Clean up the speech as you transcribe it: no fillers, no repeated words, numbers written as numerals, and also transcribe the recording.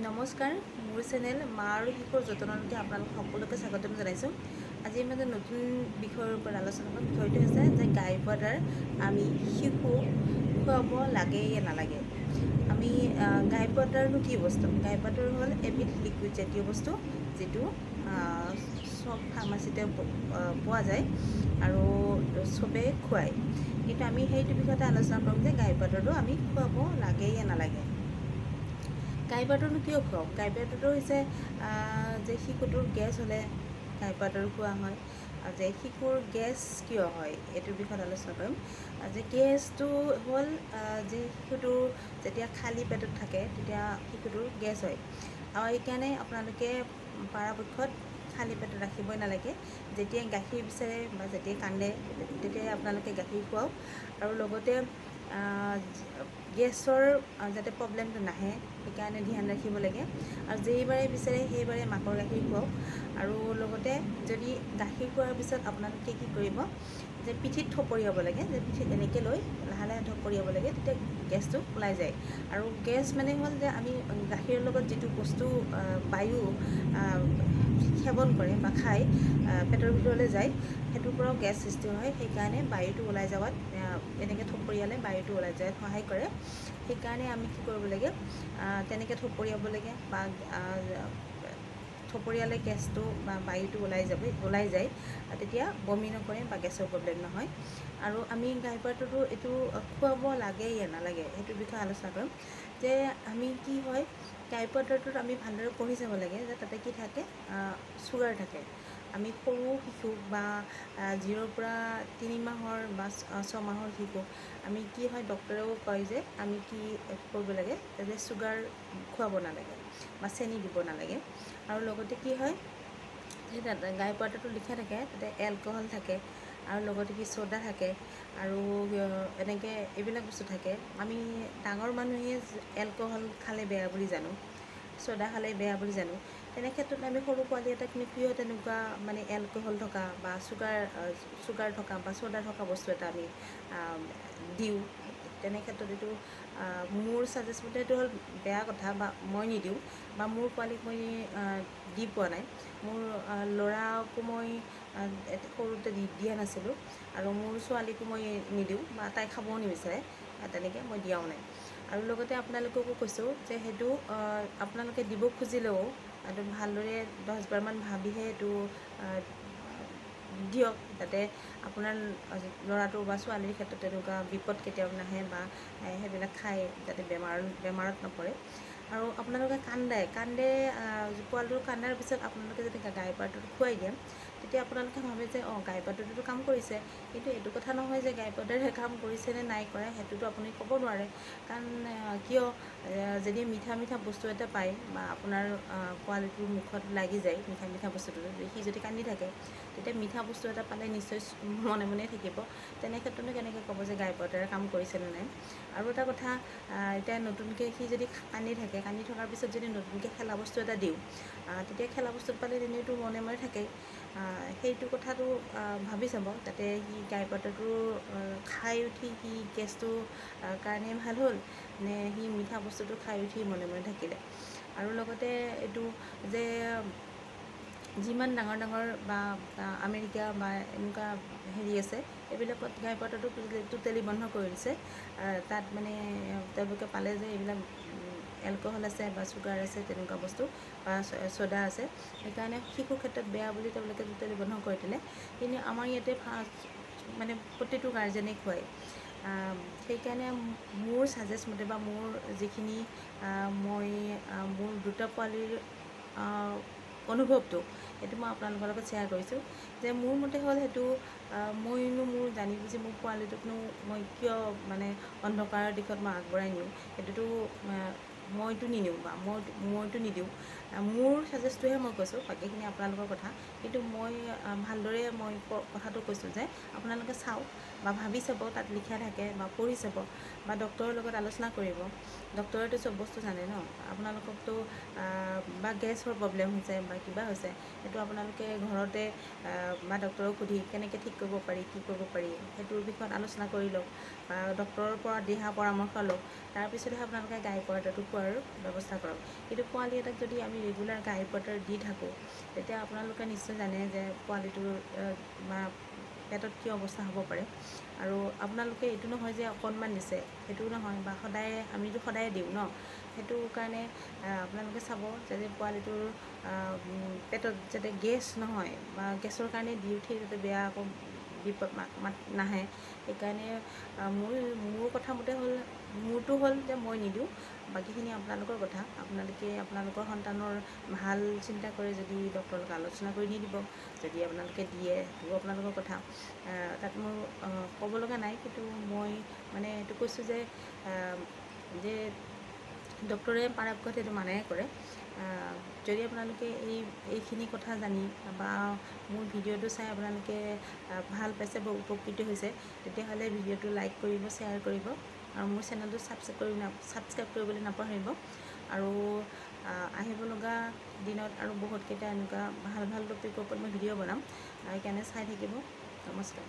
নমস্কাৰ, মোৰ চেনেল মা আৰু শিশুৰ যতনলৈকে আপোনালোক সকলোকে স্বাগতম জনাইছোঁ। আজি আমি এটা নতুন বিষয়ৰ ওপৰত আলোচনা কৰিম। বিষয়টো হৈছে যে গাই পাউডাৰ আমি শিশু খুৱাব লাগে য়া নালাগে। আমি গাই পাউডাৰনো কি বস্তু? গাই পাউডাৰ হ'ল এবিধ লিকুইড জাতীয় বস্তু, যিটো চব ফাৰ্মাচীতে পোৱা যায় আৰু চবেই খুৱায়। কিন্তু আমি সেইটো বিষয়তে আলোচনা কৰিম যে গাই পাউডাৰটো আমি খুৱাব লাগে য়া নালাগে। গাই পাউডাৰনো কিয় খুৱাওঁ? গাই পাউডাৰটো হৈছে যে শিশুটোৰ গেছ হ'লে গাই পাউডাৰ খোৱা হয়। যে শিশুৰ গেছ কিয় হয় এইটোৰ বিষয়ত আলোচনা কৰিম। যে গেছটো হ'ল যে শিশুটোৰ যেতিয়া খালী পেটত থাকে তেতিয়া শিশুটোৰ গেছ হয়, আৰু সেইকাৰণে আপোনালোকে পৰাপক্ষত খালী পেটত ৰাখিবই নালাগে। যেতিয়াই গাখীৰ বিচাৰে বা যেতিয়াই কান্দে তেতিয়াই আপোনালোকে গাখীৰ খুৱাওক, আৰু লগতে গেছৰ যাতে প্ৰব্লেমটো নাহে সেইকাৰণে ধ্যান ৰাখিব লাগে। আৰু যেইবাৰে বিচাৰে সেইবাৰে মাকৰ গাখীৰ খুৱাওক। আৰু লগতে যদি গাখীৰ খোৱাৰ পিছত আপোনালোকে কি কৰিব, যে পিঠিত থপৰিয়াব লাগে, যে পিঠিত এনেকৈ লৈ লাহে লাহে থপৰিয়াব লাগে, তেতিয়া গেছটো ওলাই যায়। আৰু গেছ মানে হ'ল যে আমি গাখীৰৰ লগত যিটো বস্তু বায়ু সেৱন কৰে বা খাই পেটৰ ভিতৰলৈ যায়, সেইটোৰ পৰাও গেছ সৃষ্টি হয়। সেইকাৰণে বায়ুটো ওলাই যাৱাত এনেকৈ থপৰিয়ালে বায়ুটো ওলাই যোৱাত সহায় কৰে। সেইকাৰণে আমি কি কৰিব লাগে, তেনেকৈ থপৰিয়াব লাগে, বা থপৰিয়ালে গেছটো বা বায়ুটো ওলাই যায়, তেতিয়া বমি নকৰে বা গেছৰ প্ৰব্লেম নহয়। আৰু আমি গাই পাউডাৰটো এইটো খুৱাব লাগে য়া নালাগে সেইটোৰ বিষয়ে আলোচনা কৰিম। যে আমি কি হয়, গাই পাউডাৰটোত আমি ভালদৰে পঢ়ি চাব লাগে যে তাতে কি থাকে, চুগাৰ থাকে। আমি সৰু শিশুক বা 0ৰ পৰা 3 মাহৰ বা 6 মাহৰ শিশুক আমি কি হয়, ডক্টৰেও কয় যে আমি কি কৰিব লাগে, যে চুগাৰ খুৱাব নালাগে বা চেনি দিব নালাগে। আৰু লগতে কি হয়, যে তাতে গাই পাউডাৰটো লিখা থাকে তাতে এলকহল থাকে, আৰু লগতে কি ছ'ডা থাকে, আৰু এনেকৈ এইবিলাক বস্তু থাকে। আমি ডাঙৰ মানুহে এলকহল খালে বেয়া বুলি জানো, ছ'ডা খালে বেয়া বুলি জানো। তেনে ক্ষেত্ৰত আমি সৰু পোৱালি এটাক কিয় তেনেকুৱা মানে এলকহল থকা বা চুগাৰ থকা বা ছ'ডা থকা বস্তু এটা আমি দিওঁ? তেনে ক্ষেত্ৰত এইটো মোৰ ছাজেষ্ট মতে এইটো হ'ল বেয়া কথা, বা মই নিদিওঁ, বা মোৰ পোৱালীক মই দি পোৱা নাই। মোৰ ল'ৰাকো মই সৰুতে দিয়া নাছিলোঁ, আৰু মোৰ ছোৱালীকো মই নিদিওঁ, বা তাই খাবও নিবিচাৰে, তেনেকৈ মই দিয়াও নাই। আৰু লগতে আপোনালোককো কৈছোঁ যে সেইটো আপোনালোকে দিব খুজিলেও এইটো ভালদৰে 10বাৰমান ভাবিহে এইটো দিয়ক, যাতে আপোনাৰ ল'ৰাটোৰ বা ছোৱালীৰ ক্ষেত্ৰত তেনেকুৱা বিপদ কেতিয়াও নাহে, বা সেইবিলাক খাই যাতে বেমাৰত নপৰে। আৰু আপোনালোকে কান্দে পোৱালিটো কান্দাৰ পিছত আপোনালোকে যদি গাই পাউডাৰটো খুৱাই দিয়ে, তেতিয়া আপোনালোকে ভাবে যে গাই পাউডাৰটোতো কাম কৰিছে। কিন্তু এইটো কথা নহয় যে গাই পাউডাৰে কাম কৰিছে নে নাই কৰা, সেইটোতো আপুনি ক'ব নোৱাৰে। কাৰণ কিয়, যদি মিঠা বস্তু এটা পায় বা আপোনাৰ পোৱালিটোৰ মুখত লাগি যায় মিঠা বস্তুটো, সি যদি কান্দি থাকে, তেতিয়া মিঠা বস্তু এটা পালে নিশ্চয় মনে মনে থাকিব। তেনে ক্ষেত্ৰতো কেনেকৈ ক'ব যে গাই পাউডাৰে কাম কৰিছেনে নাই। আৰু এটা কথা, এতিয়া নতুনকৈ সি যদি কান্দি থকাৰ পিছত যদি নতুনকৈ খেলা বস্তু এটা দিওঁ, তেতিয়া খেলা বস্তুত পালে তেনেইতো মনে মনে থাকেই। সেইটো কথাটো ভাবি চাব, যাতে সি গাই পাউডাৰটো খাই উঠি সি গেছটো কাৰণে ভাল হ'ল, নে সি মিঠা বস্তুটো খাই উঠি মনে মনে থাকিলে। আৰু লগতে এইটো যে যিমান ডাঙৰ বা আমেৰিকা বা এনেকুৱা হেৰি আছে, এইবিলাকত গাই পাউডাৰটো টোটেলি বন্ধ কৰি দিছে। তাত মানে তেওঁলোকে পালে যে এইবিলাক এলকহল আছে বা চুগাৰ আছে তেনেকুৱা বস্তু, বা ছ'ডা আছে, সেইকাৰণে শিশুৰ ক্ষেত্ৰত বেয়া বুলি তেওঁলোকে টোটেলি বন্ধ কৰি দিলে। কিন্তু আমাৰ ইয়াতে মানে প্ৰতিটো গাৰ্জেনে খুৱায়। সেইকাৰণে মোৰ ছাজেষ্ট মতে, বা মোৰ যিখিনি মই মোৰ দুটা পোৱালিৰ অনুভৱটো, সেইটো মই আপোনালোকৰ লগত শ্বেয়াৰ কৰিছোঁ। যে মোৰ মতে হ'ল সেইটো, মোৰ জানি বুজি মোৰ পোৱালিটোকনো মই কিয় মানে অন্ধকাৰৰ দিশত মই আগবঢ়াই নিওঁ, সেইটোতো মইতো নিনিওঁ, বা মইতো নিদিওঁ। মোৰ ছাজেষ্টটোহে মই কৈছোঁ, বাকীখিনি আপোনালোকৰ কথা। কিন্তু মই ভালদৰে কথাটো কৈছোঁ যে আপোনালোকে চাওক বা ভাবি চাব, তাত লিখা থাকে বা পঢ়ি চাব, বা ডক্টৰৰ লগত আলোচনা কৰিব। ডক্টৰেতো চব বস্তু জানে ন। আপোনালোককতো বা গেছৰ প্ৰব্লেম হৈছে বা কিবা হৈছে, সেইটো আপোনালোকে ঘৰতে বা ডক্টৰক সুধি কেনেকৈ ঠিক কৰিব পাৰি, কি কৰিব পাৰি, সেইটোৰ বিষয়ত আলোচনা কৰি লওক, বা ডক্টৰৰ পৰা দিহা পৰামৰ্শ লওক। তাৰপিছতহে আপোনালোকে গাই পাউডাৰটো খুৱাব। খোৱাৰ ব্যৱস্থা কৰক। কিন্তু পোৱালি এটাক যদি আমি ৰেগুলাৰ আই ৱাটাৰ দি থাকোঁ, তেতিয়া আপোনালোকে নিশ্চয় জানে যে পোৱালিটোৰ বা পেটত কি অৱস্থা হ'ব পাৰে। আৰু আপোনালোকে এইটো নহয় যে অকণমান দিছে, সেইটোও নহয়, বা আমিতো সদায়ে দিওঁ ন। সেইটো কাৰণে আপোনালোকে চাব যাতে পোৱালিটোৰ পেটত যাতে গেছ নহয়, বা গেছৰ কাৰণে দি উঠি যাতে বেয়া আকৌ বিপদ নাহে। সেইকাৰণে মোৰ কথা মতে মোৰটো হ'ল যে মই নিদিওঁ, বাকীখিনি আপোনালোকৰ কথা। আপোনালোকে আপোনালোকৰ সন্তানৰ ভাল চিন্তা কৰি যদি ডক্টৰৰ লগত আলোচনা কৰি নিদিব, যদি আপোনালোকে দিয়ে সেইটো আপোনালোকৰ কথা। তাত মোৰ ক'ব লগা নাই, কিন্তু মই মানে এইটো কৈছোঁ যে ডক্টৰে পৰাপক্ষত সেইটো মানাই কৰে। যদি আপোনালোকে এইখিনি কথা জানি বা মোৰ ভিডিঅ'টো চাই আপোনালোকে ভাল পাইছে বা উপকৃত হৈছে, তেতিয়াহ'লে ভিডিঅ'টো লাইক কৰিব, শ্বেয়াৰ কৰিব, আৰু মোৰ চেনেলটো ছাবস্ক্ৰাইব কৰিবলৈ নাপাহৰিব। আৰু আহিব লগা দিনত আৰু বহুতকেইটা এনেকুৱা ভাল ভাল টপিকৰ ওপৰত মই ভিডিঅ' বনাম, সেইকাৰণে চাই থাকিব। নমস্কাৰ।